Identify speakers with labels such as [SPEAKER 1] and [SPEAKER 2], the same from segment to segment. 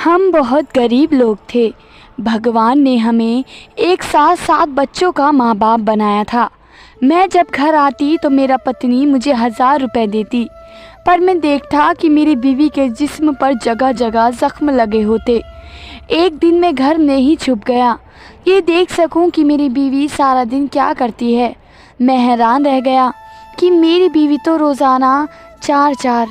[SPEAKER 1] हम बहुत गरीब लोग थे। भगवान ने हमें एक साथ 7 बच्चों का माँ बाप बनाया था। मैं जब घर आती तो मेरा पत्नी मुझे 1000 रुपए देती, पर मैं देखता कि मेरी बीवी के जिस्म पर जगह जगह जख्म लगे होते। एक दिन मैं घर में ही छुप गया, ये देख सकूं कि मेरी बीवी सारा दिन क्या करती है। मैं हैरान रह गया कि मेरी बीवी तो रोज़ाना 4-4।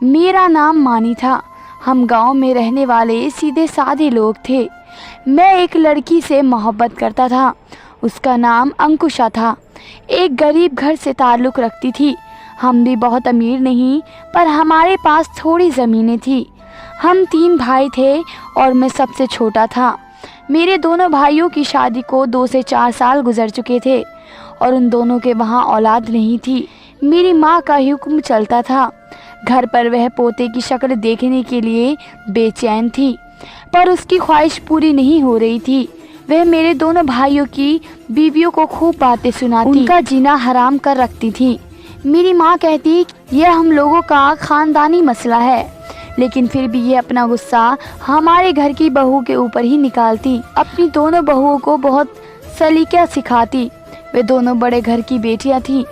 [SPEAKER 1] मेरा नाम मानी था। हम गांव में रहने वाले सीधे साधे लोग थे। मैं एक लड़की से मोहब्बत करता था। उसका नाम अंकुशा था। एक गरीब घर से ताल्लुक़ रखती थी। हम भी बहुत अमीर नहीं, पर हमारे पास थोड़ी ज़मीनें थी। हम 3 भाई थे और मैं सबसे छोटा था। मेरे दोनों भाइयों की शादी को 2 से 4 साल गुजर चुके थे और उन दोनों के वहाँ औलाद नहीं थी। मेरी माँ का हुक्म चलता था। घर पर वह पोते की शक्ल देखने के लिए बेचैन थी, पर उसकी ख्वाहिश पूरी नहीं हो रही थी। वह मेरे दोनों भाइयों की बीवियों को खूब बातें सुनाती, उनका जीना हराम कर रखती थी। मेरी माँ कहती यह हम लोगों का ख़ानदानी मसला है, लेकिन फिर भी ये अपना गुस्सा हमारे घर की बहू के ऊपर ही निकालती। अपनी दोनों बहुओं को बहुत सलीका सिखाती। वे दोनों बड़े घर की बेटियां थीं,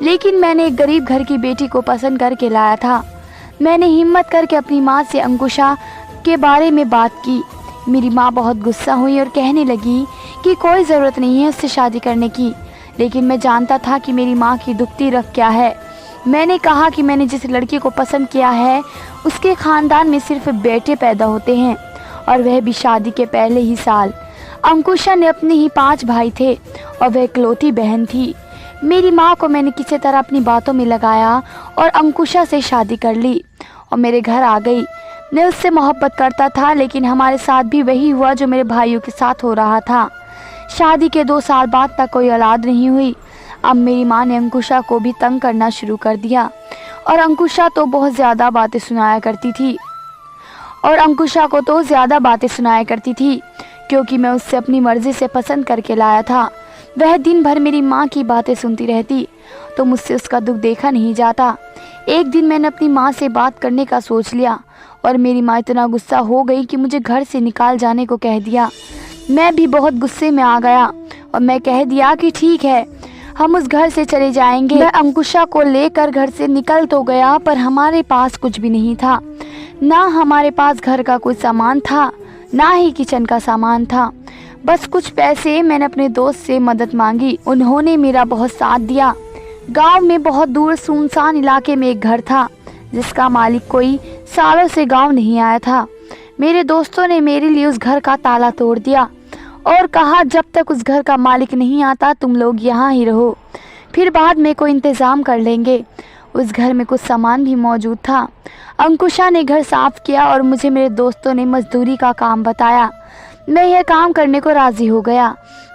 [SPEAKER 1] लेकिन मैंने एक गरीब घर की बेटी को पसंद करके लाया था। मैंने हिम्मत करके अपनी माँ से अंकुशा के बारे में बात की। मेरी माँ बहुत गुस्सा हुई और कहने लगी कि कोई ज़रूरत नहीं है उससे शादी करने की, लेकिन मैं जानता था कि मेरी माँ की दुखती रख क्या है। मैंने कहा कि मैंने जिस लड़की को पसंद किया है उसके ख़ानदान में सिर्फ बेटे पैदा होते हैं, और वह भी शादी के पहले ही साल। अंकुशा ने अपने ही 5 भाई थे और वह इकलौती बहन थी। मेरी माँ को मैंने किसी तरह अपनी बातों में लगाया और अंकुशा से शादी कर ली और मेरे घर आ गई। मैं उससे मोहब्बत करता था, लेकिन हमारे साथ भी वही हुआ जो मेरे भाइयों के साथ हो रहा था। शादी के 2 साल बाद तक कोई औलाद नहीं हुई। अब मेरी माँ ने अंकुशा को भी तंग करना शुरू कर दिया, और अंकुशा तो बहुत ज़्यादा बातें सुनाया करती थी क्योंकि मैं उससे अपनी मर्ज़ी से पसंद करके लाया था। वह दिन भर मेरी माँ की बातें सुनती रहती, तो मुझसे उसका दुख देखा नहीं जाता। एक दिन मैंने अपनी माँ से बात करने का सोच लिया और मेरी माँ इतना गुस्सा हो गई कि मुझे घर से निकाल जाने को कह दिया। मैं भी बहुत गुस्से में आ गया और मैं कह दिया कि ठीक है, हम उस घर से चले जाएंगे। मैं अंकुशा को लेकर घर से निकल तो गया, पर हमारे पास कुछ भी नहीं था। ना हमारे पास घर का कोई सामान था, ना ही किचन का सामान था, बस कुछ पैसे। मैंने अपने दोस्त से मदद मांगी, उन्होंने मेरा बहुत साथ दिया। गांव में बहुत दूर सुनसान इलाके में एक घर था जिसका मालिक कोई सालों से गांव नहीं आया था। मेरे दोस्तों ने मेरे लिए उस घर का ताला तोड़ दिया और कहा जब तक उस घर का मालिक नहीं आता तुम लोग यहाँ ही रहो, फिर बाद में कोई इंतज़ाम कर लेंगे। उस घर में कुछ सामान भी मौजूद था। अंकुशा ने घर साफ़ किया और मुझे मेरे दोस्तों ने मजदूरी का काम बताया। मैं यह काम करने को राज़ी हो गया।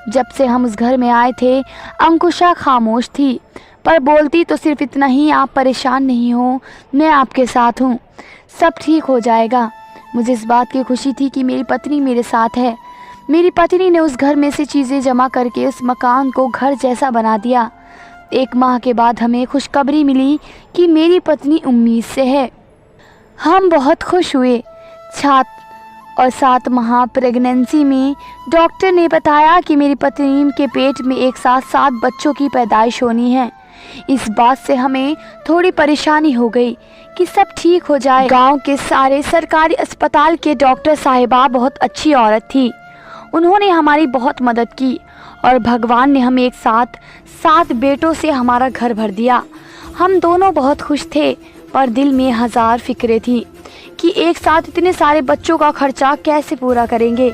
[SPEAKER 1] जब से हम उस घर में आए थे अंकुशा खामोश थी, पर बोलती तो सिर्फ इतना ही, आप परेशान नहीं हो, मैं आपके साथ हूँ, सब ठीक हो जाएगा। मुझे इस बात की खुशी थी कि मेरी पत्नी मेरे साथ है। मेरी पत्नी ने उस घर में से चीज़ें जमा करके उस मकान को घर जैसा बना दिया। 1 माह के बाद हमें खुशखबरी मिली कि मेरी पत्नी उम्मीद से है। हम बहुत खुश हुए। 7 माह प्रेगनेंसी में डॉक्टर ने बताया कि मेरी पत्नी के पेट में एक साथ 7 बच्चों की पैदाइश होनी है। इस बात से हमें थोड़ी परेशानी हो गई कि सब ठीक हो जाए। गांव के सारे सरकारी अस्पताल के डॉक्टर साहिबा बहुत अच्छी औरत थी। उन्होंने हमारी बहुत मदद की और भगवान ने हमें एक साथ 7 बेटों से हमारा घर भर दिया। हम दोनों बहुत खुश थे, पर दिल में 1000 फिक्रें थी कि एक साथ इतने सारे बच्चों का खर्चा कैसे पूरा करेंगे।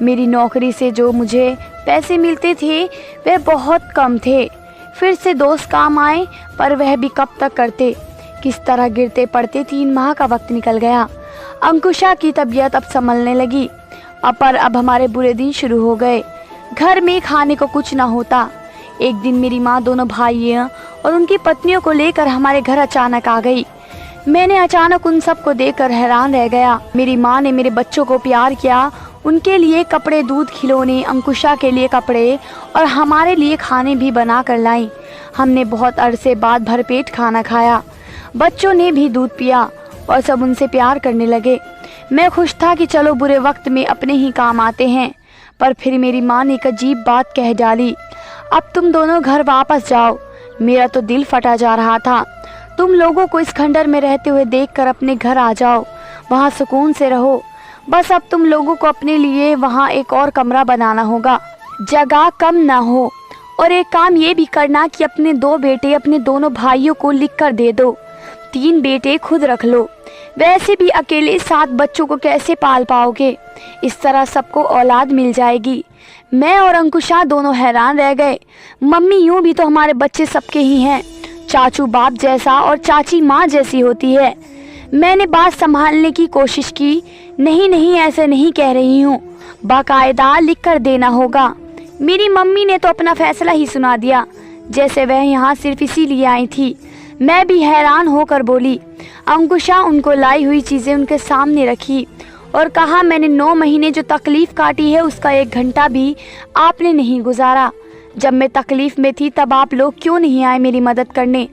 [SPEAKER 1] मेरी नौकरी से जो मुझे पैसे मिलते थे वे बहुत कम थे। फिर से दोस्त काम आए, पर वह भी कब तक करते। किस तरह गिरते पड़ते 3 माह का वक्त निकल गया। अंकुशा की तबीयत अब संभलने लगी, पर अब हमारे बुरे दिन शुरू हो गए। घर में खाने को कुछ ना होता। एक दिन मेरी माँ दोनों भाइयों और उनकी पत्नियों को लेकर हमारे घर अचानक आ गई। मैंने अचानक उन सबको देखकर हैरान रह गया। मेरी माँ ने मेरे बच्चों को प्यार किया, उनके लिए कपड़े, दूध, खिलौने, अंकुशा के लिए कपड़े और हमारे लिए खाने भी बना कर लाई। हमने बहुत अरसे बाद भरपेट खाना खाया। बच्चों ने भी दूध पिया और सब उनसे प्यार करने लगे। मैं खुश था कि चलो बुरे वक्त में अपने ही काम आते हैं, पर फिर मेरी माँ ने एक अजीब बात कह डाली। अब तुम दोनों घर वापस जाओ। मेरा तो दिल फटा जा रहा था। तुम लोगों को इस खंडर में रहते हुए देखकर अपने घर आ जाओ, वहाँ सुकून से रहो। बस अब तुम लोगों को अपने लिए वहाँ एक और कमरा बनाना होगा, जगह कम ना हो। और एक काम ये भी करना कि अपने 2 बेटे अपने दोनों भाइयों को लिख कर दे दो, 3 बेटे खुद रख लो। वैसे भी अकेले 7 बच्चों को कैसे पाल पाओगे, इस तरह सबको औलाद मिल जाएगी। मैं और अंकुशा दोनों हैरान रह गए। मम्मी, यूँ भी तो हमारे बच्चे सबके ही हैं, चाचू बाप जैसा और चाची माँ जैसी होती है। मैंने बात संभालने की कोशिश की। नहीं नहीं, ऐसे नहीं कह रही हूँ, बाकायदा लिख कर देना होगा। मेरी मम्मी ने तो अपना फैसला ही सुना दिया, जैसे वह यहाँ सिर्फ इसीलिए आई थी। मैं भी हैरान होकर बोली। अंकुशा उनको लाई हुई चीज़ें उनके सामने रखी और कहा, मैंने 9 महीने जो तकलीफ़ काटी है उसका 1 घंटा भी आपने नहीं गुजारा। जब मैं तकलीफ़ में थी तब आप लोग क्यों नहीं आए मेरी मदद करने?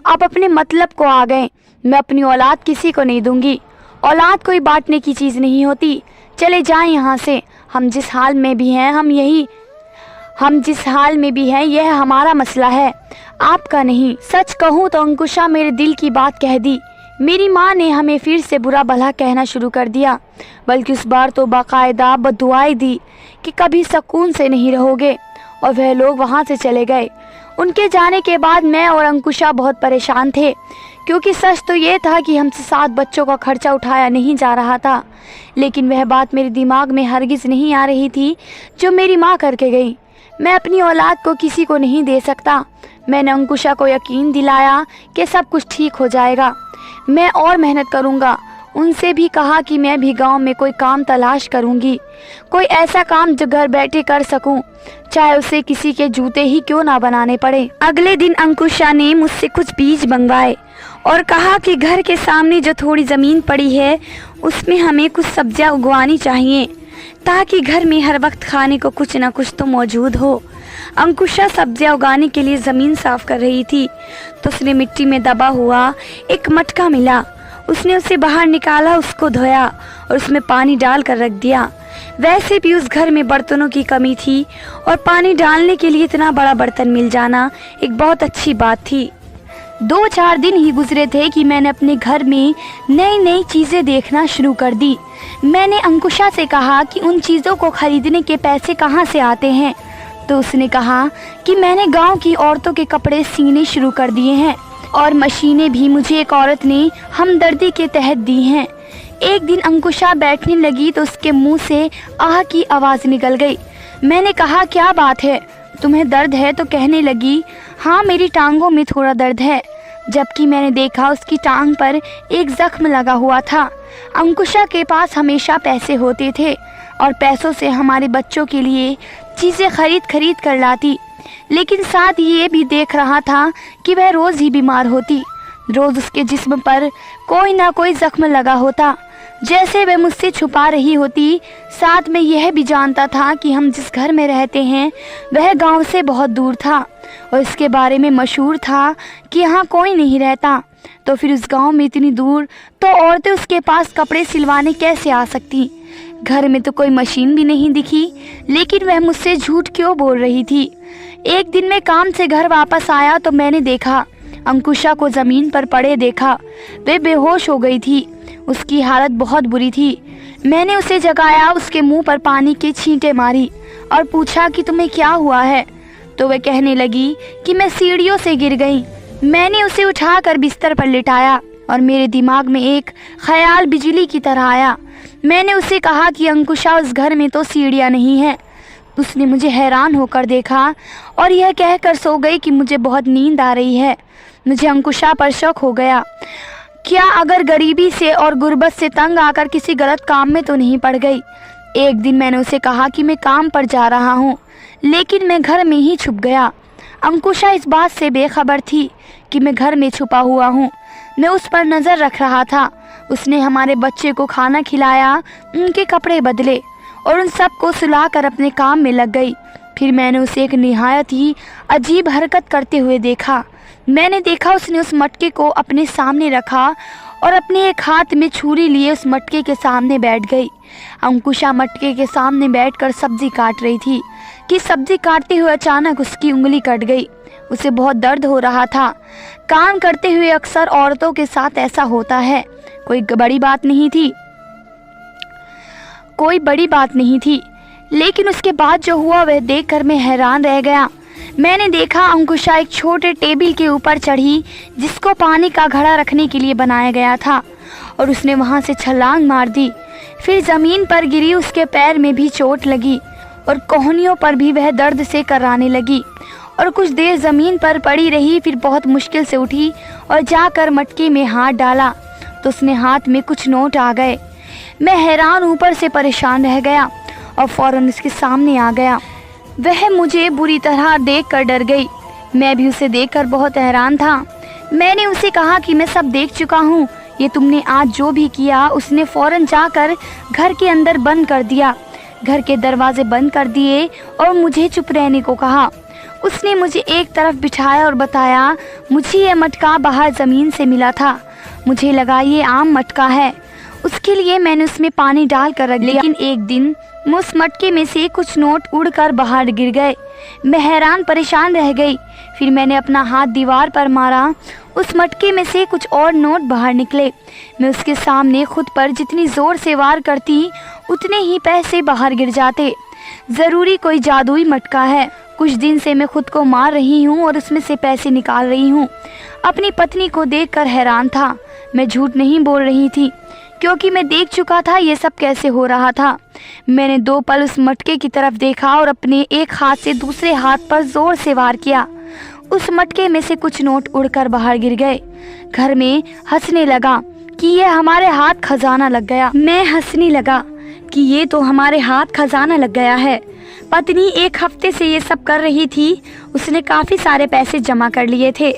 [SPEAKER 1] आप अपने मतलब को आ गए। मैं अपनी औलाद किसी को नहीं दूंगी। औलाद कोई बांटने की चीज़ नहीं होती। चले जाएं यहाँ से। हम जिस हाल में भी हैं यह हमारा मसला है, आपका नहीं। सच कहूँ तो अंकुशा मेरे दिल की बात कह दी। मेरी माँ ने हमें फिर से बुरा भला कहना शुरू कर दिया, बल्कि इस बार तो बाकायदा बद्दुआएं दी कि कभी सुकून से नहीं रहोगे। और वह लोग वहाँ से चले गए। उनके जाने के बाद मैं और अंकुशा बहुत परेशान थे, क्योंकि सच तो ये था कि हमसे 7 बच्चों का खर्चा उठाया नहीं जा रहा था। लेकिन वह बात मेरे दिमाग में हरगिज़ नहीं आ रही थी जो मेरी माँ करके गई। मैं अपनी औलाद को किसी को नहीं दे सकता। मैंने अंकुशा को यकीन दिलाया कि सब कुछ ठीक हो जाएगा, मैं और मेहनत करूँगा। उनसे भी कहा कि मैं भी गांव में कोई काम तलाश करूँगी, कोई ऐसा काम जो घर बैठे कर सकूं, चाहे उसे किसी के जूते ही क्यों ना बनाने पड़े। अगले दिन अंकुशा ने मुझसे कुछ बीज मंगवाए और कहा कि घर के सामने जो थोड़ी ज़मीन पड़ी है उसमें हमें कुछ सब्जियां उगवानी चाहिए, ताकि घर में हर वक्त खाने को कुछ न कुछ तो मौजूद हो। अंकुशा सब्जियां उगाने के लिए ज़मीन साफ कर रही थी तो उसने मिट्टी में दबा हुआ एक मटका मिला। उसने उसे बाहर निकाला, उसको धोया और उसमें पानी डाल कर रख दिया। वैसे भी उस घर में बर्तनों की कमी थी और पानी डालने के लिए इतना बड़ा बर्तन मिल जाना एक बहुत अच्छी बात थी। 2-4 दिन ही गुजरे थे कि मैंने अपने घर में नई नई चीज़ें देखना शुरू कर दी। मैंने अंकुशा से कहा कि उन चीज़ों को खरीदने के पैसे कहाँ से आते हैं, तो उसने कहा कि मैंने गांव की औरतों के कपड़े सीने शुरू कर दिए हैं और मशीनें भी मुझे एक औरत ने हमदर्दी के तहत दी हैं। एक दिन अंकुशा बैठने लगी तो उसके मुंह से आह की आवाज़ निकल गई। मैंने कहा, क्या बात है, तुम्हें दर्द है? तो कहने लगी, हाँ मेरी टांगों में थोड़ा दर्द है। जबकि मैंने देखा उसकी टांग पर एक जख्म लगा हुआ था। अंकुशा के पास हमेशा पैसे होते थे और पैसों से हमारे बच्चों के लिए चीज़ें खरीद कर लाती, लेकिन साथ ये भी देख रहा था कि वह रोज़ ही बीमार होती। रोज़ उसके जिस्म पर कोई ना कोई जख्म लगा होता, जैसे वह मुझसे छुपा रही होती। साथ में यह भी जानता था कि हम जिस घर में रहते हैं वह गांव से बहुत दूर था और इसके बारे में मशहूर था कि यहाँ कोई नहीं रहता। तो फिर उस गांव में इतनी दूर तो औरतें उसके पास कपड़े सिलवाने कैसे आ सकती? घर में तो कोई मशीन भी नहीं दिखी, लेकिन वह मुझसे झूठ क्यों बोल रही थी? एक दिन मैं काम से घर वापस आया तो मैंने देखा अंकुशा को ज़मीन पर पड़े देखा। वे बेहोश हो गई थी, उसकी हालत बहुत बुरी थी। मैंने उसे जगाया, उसके मुंह पर पानी की छींटे मारी और पूछा कि तुम्हें क्या हुआ है? तो वह कहने लगी कि मैं सीढ़ियों से गिर गई। मैंने उसे उठाकर बिस्तर पर लिटाया और मेरे दिमाग में एक ख्याल बिजली की तरह आया। मैंने उसे कहा कि अंकुशा, उस घर में तो सीढ़ियाँ नहीं हैं। उसने मुझे हैरान होकर देखा और यह कहकर सो गई कि मुझे बहुत नींद आ रही है। मुझे अंकुशा पर शक हो गया। क्या अगर गरीबी से और गुर्बत से तंग आकर किसी गलत काम में तो नहीं पड़ गई? एक दिन मैंने उसे कहा कि मैं काम पर जा रहा हूँ, लेकिन मैं घर में ही छुप गया। अंकुशा इस बात से बेखबर थी कि मैं घर में छुपा हुआ हूँ। मैं उस पर नज़र रख रहा था। उसने हमारे बच्चे को खाना खिलाया, उनके कपड़े बदले और उन सब को सुलाकर अपने काम में लग गई। फिर मैंने उसे एक निहायत ही अजीब हरकत करते हुए देखा। मैंने देखा उसने उस मटके को अपने सामने रखा और अपने एक हाथ में छुरी लिए उस मटके के सामने बैठ गई। अंकुशा मटके के सामने बैठकर सब्जी काट रही थी कि सब्जी काटते हुए अचानक उसकी उंगली कट गई। उसे बहुत दर्द हो रहा था। काम करते हुए अक्सर औरतों के साथ ऐसा होता है। कोई बड़ी बात नहीं थी, लेकिन उसके बाद जो हुआ वह देखकर मैं हैरान रह गया। मैंने देखा अंकुशा एक छोटे टेबल के ऊपर चढ़ी जिसको पानी का घड़ा रखने के लिए बनाया गया था और उसने वहां से छलांग मार दी। फिर ज़मीन पर गिरी। उसके पैर में भी चोट लगी और कोहनियों पर भी वह दर्द से कराने लगी और कुछ देर ज़मीन पर पड़ी रही। फिर बहुत मुश्किल से उठी और जाकर मटके में हाथ डाला तो उसने हाथ में कुछ नोट आ गए। मैं हैरान ऊपर से परेशान रह गया और फौरन उसके सामने आ गया। वह मुझे बुरी तरह देखकर डर गई। मैं भी उसे देखकर बहुत हैरान था। मैंने उसे कहा कि मैं सब देख चुका हूँ, ये तुमने आज जो भी किया। उसने फौरन जाकर घर के अंदर बंद कर दिया, घर के दरवाजे बंद कर दिए और मुझे चुप रहने को कहा। उसने मुझे एक तरफ बिठाया और बताया, मुझे यह मटका बाहर ज़मीन से मिला था। मुझे लगा ये आम मटका है, उसके लिए मैंने उसमें पानी डाल कर रख लिया। लेकिन एक दिन उस मटके में से कुछ नोट उड़कर बाहर गिर गए। मैं हैरान परेशान रह गई। फिर मैंने अपना हाथ दीवार पर मारा। उस मटके में से कुछ और नोट बाहर निकले। मैं उसके सामने खुद पर जितनी ज़ोर से वार करती उतने ही पैसे बाहर गिर जाते। ज़रूरी कोई जादुई मटका है। कुछ दिन से मैं खुद को मार रही हूँ और उसमें से पैसे निकाल रही हूँ। अपनी पत्नी को देखकर हैरान था। मैं झूठ नहीं बोल रही थी क्योंकि मैं देख चुका था ये सब कैसे हो रहा था। मैंने 2 पल उस मटके की तरफ देखा और अपने एक हाथ से दूसरे हाथ पर जोर से वार किया। उस मटके में से कुछ नोट उड़कर बाहर गिर गए। घर में हंसने लगा कि ये हमारे हाथ खजाना लग गया। मैं हंसने लगा कि ये तो हमारे हाथ खजाना लग गया है। पत्नी 1 हफ्ते से ये सब कर रही थी। उसने काफ़ी सारे पैसे जमा कर लिए थे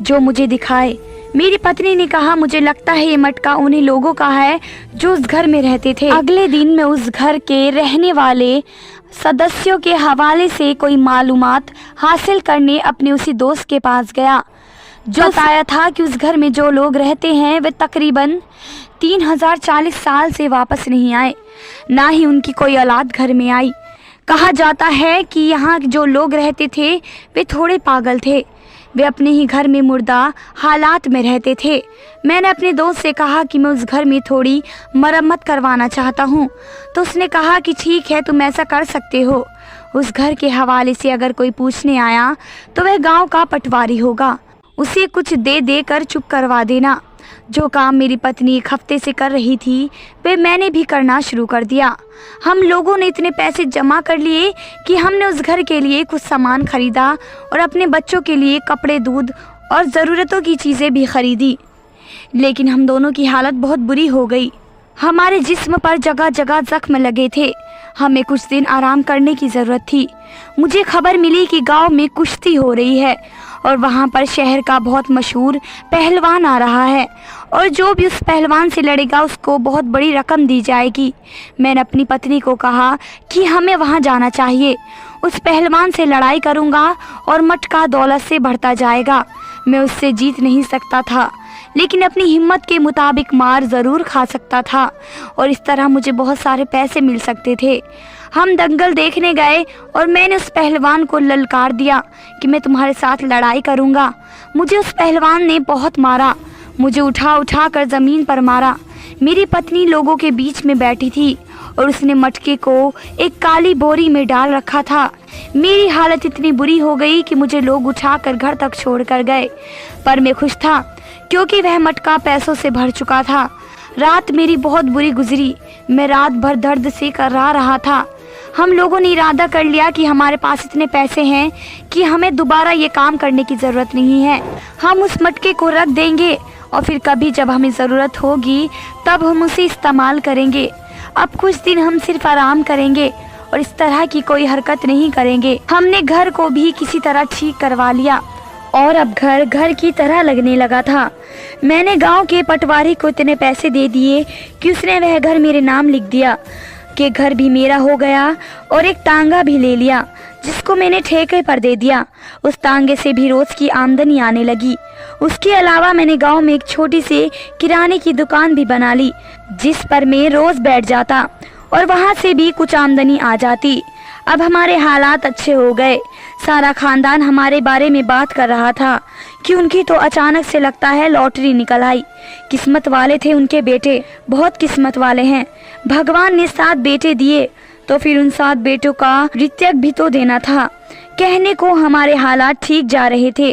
[SPEAKER 1] जो मुझे दिखाए। मेरी पत्नी ने कहा, मुझे लगता है ये मटका उन्हीं लोगों का है जो उस घर में रहते थे। अगले दिन मैं उस घर के रहने वाले सदस्यों के हवाले से कोई मालूमात हासिल करने अपने उसी दोस्त के पास गया जो बताया था कि उस घर में जो लोग रहते हैं वे तकरीबन 3040 साल से वापस नहीं आए, ना ही उनकी कोई औलाद घर में आई। कहा जाता है कि यहाँ जो लोग रहते थे वे थोड़े पागल थे। वे अपने ही घर में मुर्दा हालात में रहते थे। मैंने अपने दोस्त से कहा कि मैं उस घर में थोड़ी मरम्मत करवाना चाहता हूँ, तो उसने कहा कि ठीक है, तुम ऐसा कर सकते हो। उस घर के हवाले से अगर कोई पूछने आया तो वह गांव का पटवारी होगा, उसे कुछ दे देकर चुप करवा देना। जो काम मेरी पत्नी 1 हफ्ते से कर रही थी वे मैंने भी करना शुरू कर दिया। हम लोगों ने इतने पैसे जमा कर लिए कि हमने उस घर के लिए कुछ सामान खरीदा और अपने बच्चों के लिए कपड़े, दूध और ज़रूरतों की चीज़ें भी खरीदी। लेकिन हम दोनों की हालत बहुत बुरी हो गई। हमारे जिस्म पर जगह जगह जख्म लगे थे। हमें कुछ दिन आराम करने की ज़रूरत थी। मुझे खबर मिली कि गांव में कुश्ती हो रही है और वहां पर शहर का बहुत मशहूर पहलवान आ रहा है और जो भी उस पहलवान से लड़ेगा उसको बहुत बड़ी रकम दी जाएगी। मैंने अपनी पत्नी को कहा कि हमें वहां जाना चाहिए। उस पहलवान से लड़ाई करूंगा और मटका दौलत से बढ़ता जाएगा। मैं उससे जीत नहीं सकता था, लेकिन अपनी हिम्मत के मुताबिक मार ज़रूर खा सकता था और इस तरह मुझे बहुत सारे पैसे मिल सकते थे। हम दंगल देखने गए और मैंने उस पहलवान को ललकार दिया कि मैं तुम्हारे साथ लड़ाई करूंगा। मुझे उस पहलवान ने बहुत मारा, मुझे उठा उठा कर ज़मीन पर मारा। मेरी पत्नी लोगों के बीच में बैठी थी और उसने मटके को एक काली बोरी में डाल रखा था। मेरी हालत इतनी बुरी हो गई कि मुझे लोग उठाकर घर तक छोड़ कर गए, पर मैं खुश था क्योंकि वह मटका पैसों से भर चुका था। रात मेरी बहुत बुरी गुजरी। मैं रात भर दर्द से कर्रा रहा था। हम लोगों ने इरादा कर लिया कि हमारे पास इतने पैसे हैं कि हमें दोबारा ये काम करने की ज़रूरत नहीं है। हम उस मटके को रख देंगे और फिर कभी जब हमें ज़रूरत होगी तब हम उसे इस्तेमाल करेंगे। अब कुछ दिन हम सिर्फ आराम करेंगे और इस तरह की कोई हरकत नहीं करेंगे। हमने घर को भी किसी तरह ठीक करवा लिया और अब घर घर की तरह लगने लगा था। मैंने गांव के पटवारी को इतने पैसे दे दिए कि उसने वह घर मेरे नाम लिख दिया कि घर भी मेरा हो गया और एक टांगा भी ले लिया
[SPEAKER 2] जिसको मैंने ठेके पर दे दिया। उस तांगे से भी रोज की आमदनी आने लगी। उसके अलावा मैंने गांव में एक छोटी सी किराने की दुकान भी बना ली, जिस पर मैं रोज बैठ जाता और वहां से भी कुछ आमदनी आ जाती। अब हमारे हालात अच्छे हो गए। सारा खानदान हमारे बारे में बात कर रहा था कि उनकी तो अचानक से लगता है लॉटरी निकल आई। किस्मत वाले थे उनके बेटे, बहुत किस्मत वाले हैं। भगवान ने 7 बेटे दिए तो फिर उन 7 बेटों का ऋतक भी तो देना था। कहने को हमारे हालात ठीक जा रहे थे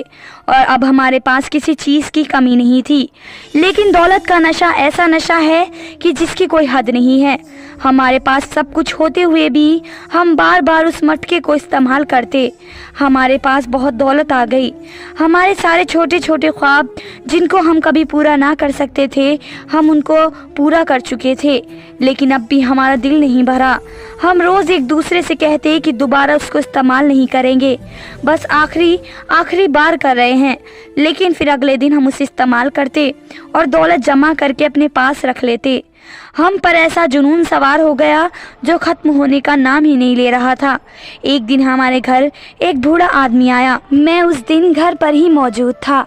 [SPEAKER 2] और अब हमारे पास किसी चीज़ की कमी नहीं थी। लेकिन दौलत का नशा ऐसा नशा है कि जिसकी कोई हद नहीं है। हमारे पास सब कुछ होते हुए भी हम बार बार उस मटके को इस्तेमाल करते। हमारे पास बहुत दौलत आ गई। हमारे सारे छोटे छोटे ख्वाब जिनको हम कभी पूरा ना कर सकते थे, हम उनको पूरा कर चुके थे। लेकिन अब भी हमारा दिल नहीं भरा। हम रोज़ एक दूसरे से कहते कि दोबारा उसको इस्तेमाल नहीं करेंगे, बस आखिरी बार कर रहे हैं। लेकिन फिर अगले दिन हम उसे इस्तेमाल करते और दौलत जमा करके अपने पास रख लेते। हम पर ऐसा जुनून सवार हो गया जो ख़त्म होने का नाम ही नहीं ले रहा था। एक दिन हमारे घर एक बूढ़ा आदमी आया। मैं उस दिन घर पर ही मौजूद था।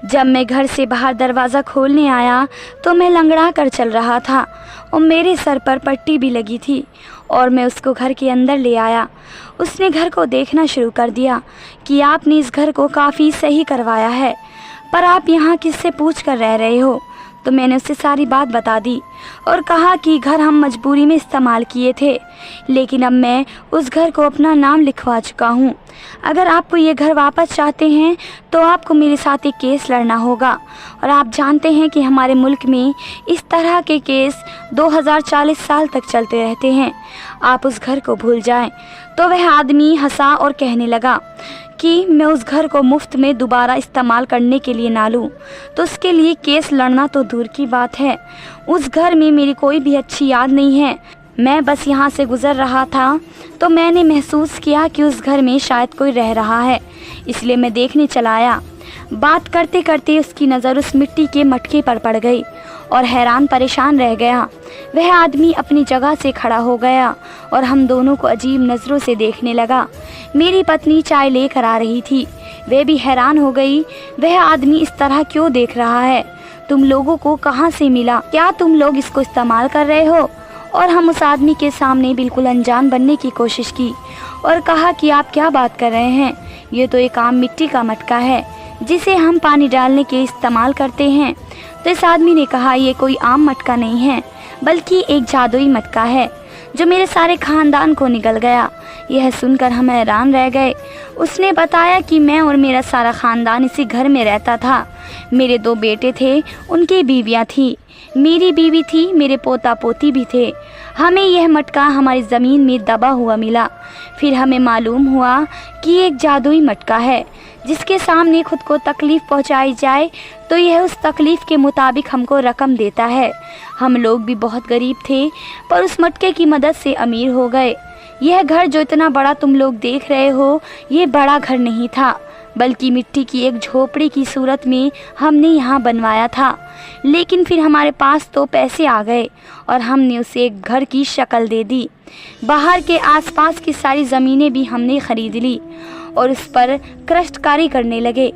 [SPEAKER 2] जब मैं घर से बाहर दरवाज़ा खोलने आया तो मैं लंगड़ा कर चल रहा था और मेरे सर पर पट्टी भी लगी थी और मैं उसको घर के अंदर ले आया। उसने घर को देखना शुरू कर दिया कि आपने इस घर को काफ़ी सही करवाया है, पर आप यहाँ किससे पूछ कर रह रहे हो। तो मैंने उसे सारी बात बता दी और कहा कि घर हम मजबूरी में इस्तेमाल किए थे, लेकिन अब मैं उस घर को अपना नाम लिखवा चुका हूँ। अगर आपको ये घर वापस चाहते हैं तो आपको मेरे साथ एक केस लड़ना होगा। और आप जानते हैं कि हमारे मुल्क में इस तरह के केस 2040 साल तक चलते रहते हैं। आप उस घर को भूल जाएं। तो वह आदमी हंसा और कहने लगा कि मैं उस घर को मुफ्त में दोबारा इस्तेमाल करने के लिए ना लूँ तो उसके लिए केस लड़ना तो दूर की बात है। उस घर में मेरी कोई भी अच्छी याद नहीं है। मैं बस यहाँ से गुज़र रहा था तो मैंने महसूस किया कि उस घर में शायद कोई रह रहा है, इसलिए मैं देखने चला आया। बात करते करते उसकी नज़र उस मिट्टी के मटके पर पड़ गई और हैरान परेशान रह गया। वह आदमी अपनी जगह से खड़ा हो गया और हम दोनों को अजीब नज़रों से देखने लगा। मेरी पत्नी चाय लेकर आ रही थी, वह भी हैरान हो गई। वह आदमी इस तरह क्यों देख रहा है? तुम लोगों को कहाँ से मिला? क्या तुम लोग इसको इस्तेमाल कर रहे हो? और हम उस आदमी के सामने बिल्कुल अनजान बनने की कोशिश की और कहा कि आप क्या बात कर रहे हैं? ये तो एक आम मिट्टी का मटका है जिसे हम पानी डालने के इस्तेमाल करते हैं। तो इस आदमी ने कहा, ये कोई आम मटका नहीं है बल्कि एक जादुई मटका है जो मेरे सारे खानदान को निगल गया। यह सुनकर हम हैरान रह गए। उसने बताया कि मैं और मेरा सारा खानदान इसी घर में रहता था। मेरे 2 बेटे थे, उनकी बीवियां थी, मेरी बीवी थी, मेरे पोता पोती भी थे। हमें यह मटका हमारी ज़मीन में दबा हुआ मिला। फिर हमें मालूम हुआ कि ये एक जादुई मटका है जिसके सामने खुद को तकलीफ़ पहुंचाई जाए तो यह उस तकलीफ़ के मुताबिक हमको रकम देता है। हम लोग भी बहुत गरीब थे पर उस मटके की मदद से अमीर हो गए। यह घर जो इतना बड़ा तुम लोग देख रहे हो, ये बड़ा घर नहीं था बल्कि मिट्टी की एक झोपड़ी की सूरत में हमने यहाँ बनवाया था। लेकिन फिर हमारे पास तो पैसे आ गए और हमने उसे एक घर की शक्ल दे दी। बाहर के आसपास की सारी ज़मीनें भी हमने ख़रीद ली और उस पर कृष्टकारी करने लगे।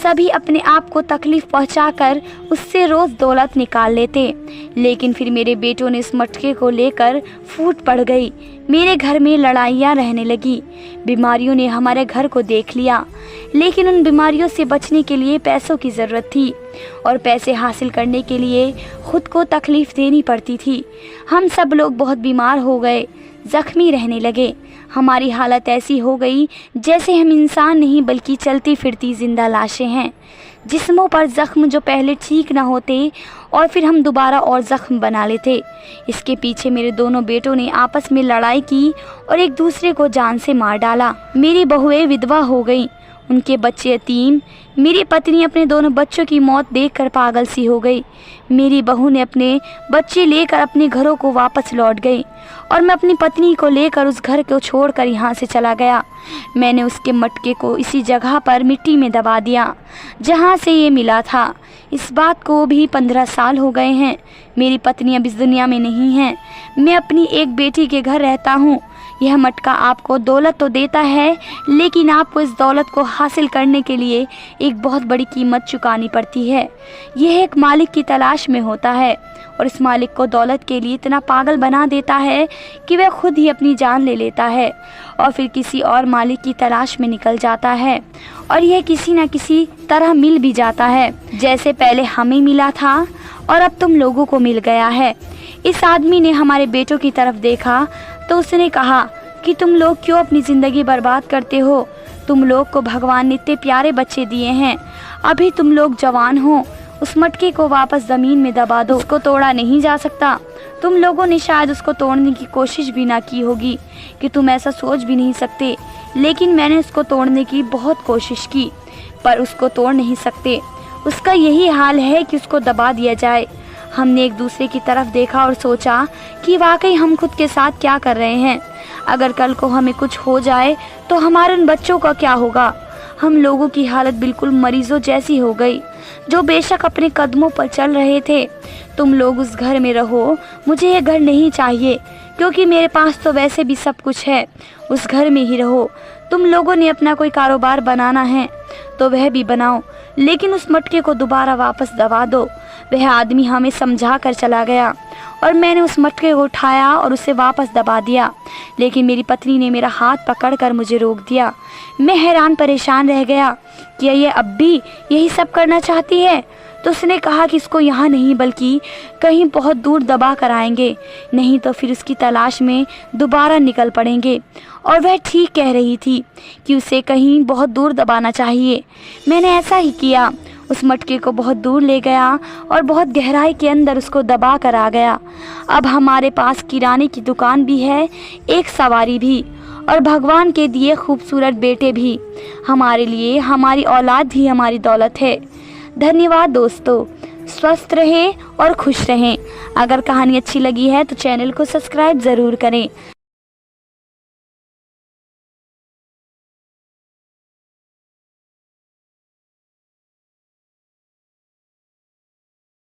[SPEAKER 2] सभी अपने आप को तकलीफ़ पहुंचाकर उससे रोज़ दौलत निकाल लेते। लेकिन फिर मेरे बेटों ने इस मटके को लेकर फूट पड़ गई। मेरे घर में लड़ाइयाँ रहने लगी। बीमारियों ने हमारे घर को देख लिया, लेकिन उन बीमारियों से बचने के लिए पैसों की ज़रूरत थी और पैसे हासिल करने के लिए खुद को तकलीफ़ देनी पड़ती थी। हम सब लोग बहुत बीमार हो गए, ज़ख्मी रहने लगे। हमारी हालत ऐसी हो गई जैसे हम इंसान नहीं बल्कि चलती फिरती ज़िंदा लाशें हैं। जिस्मों पर ज़ख्म जो पहले ठीक न होते और फिर हम दोबारा और ज़ख्म बना लेते। इसके पीछे मेरे दोनों बेटों ने आपस में लड़ाई की और एक दूसरे को जान से मार डाला। मेरी बहुएं विधवा हो गईं, उनके बच्चे यतीम। मेरी पत्नी अपने दोनों बच्चों की मौत देखकर पागल सी हो गई। मेरी बहू ने अपने बच्चे लेकर अपने घरों को वापस लौट गई और मैं अपनी पत्नी को लेकर उस घर को छोड़कर यहाँ से चला गया। मैंने उसके मटके को इसी जगह पर मिट्टी में दबा दिया जहाँ से ये मिला था। इस बात को भी 15 साल हो गए हैं। मेरी पत्नी अब इस दुनिया में नहीं है। मैं अपनी एक बेटी के घर रहता हूँ। यह मटका आपको दौलत तो देता है, लेकिन आपको इस दौलत को हासिल करने के लिए एक बहुत बड़ी कीमत चुकानी पड़ती है। यह एक मालिक की तलाश में होता है और इस मालिक को दौलत के लिए इतना पागल बना देता है कि वह खुद ही अपनी जान ले लेता है और फिर किसी और मालिक की तलाश में निकल जाता है और यह किसी न किसी तरह मिल भी जाता है, जैसे पहले हमें मिला था और अब तुम लोगों को मिल गया है। इस आदमी ने हमारे बेटों की तरफ देखा तो उसने कहा कि तुम लोग क्यों अपनी ज़िंदगी बर्बाद करते हो? तुम लोग को भगवान ने इतने प्यारे बच्चे दिए हैं, अभी तुम लोग जवान हो, उस मटके को वापस ज़मीन में दबा दो, उसको तोड़ा नहीं जा सकता। तुम लोगों ने शायद उसको तोड़ने की कोशिश भी ना की होगी कि तुम ऐसा सोच भी नहीं सकते, लेकिन मैंने उसको तोड़ने की बहुत कोशिश की पर उसको तोड़ नहीं सकते। उसका यही हाल है कि उसको दबा दिया जाए। हमने एक दूसरे की तरफ देखा और सोचा कि वाकई हम खुद के साथ क्या कर रहे हैं। अगर कल को हमें कुछ हो जाए तो हमारे उन बच्चों का क्या होगा? हम लोगों की हालत बिल्कुल मरीजों जैसी हो गई, जो बेशक अपने कदमों पर चल रहे थे। तुम लोग उस घर में रहो, मुझे ये घर नहीं चाहिए क्योंकि मेरे पास तो वैसे भी सब कुछ है। उस घर में ही रहो। तुम लोगों ने अपना कोई कारोबार बनाना है तो वह भी बनाओ, लेकिन उस मटके को दोबारा वापस दबा दो। वह आदमी हमें समझा कर चला गया और मैंने उस मटके को उठाया और उसे वापस दबा दिया, लेकिन मेरी पत्नी ने मेरा हाथ पकड़कर मुझे रोक दिया। मैं हैरान परेशान रह गया कि ये अब भी यही सब करना चाहती है। तो उसने कहा कि इसको यहाँ नहीं बल्कि कहीं बहुत दूर दबा कर आएंगे, नहीं तो फिर उसकी तलाश में दोबारा निकल पड़ेंगे। और वह ठीक कह रही थी कि उसे कहीं बहुत दूर दबाना चाहिए। मैंने ऐसा ही किया, उस मटके को बहुत दूर ले गया और बहुत गहराई के अंदर उसको दबा कर आ गया। अब हमारे पास किराने की दुकान भी है, एक सवारी भी और भगवान के दिए खूबसूरत बेटे भी। हमारे लिए हमारी औलाद भी हमारी दौलत है। धन्यवाद दोस्तों, स्वस्थ रहें और खुश रहें। अगर कहानी अच्छी लगी है तो चैनल को सब्सक्राइब ज़रूर करें।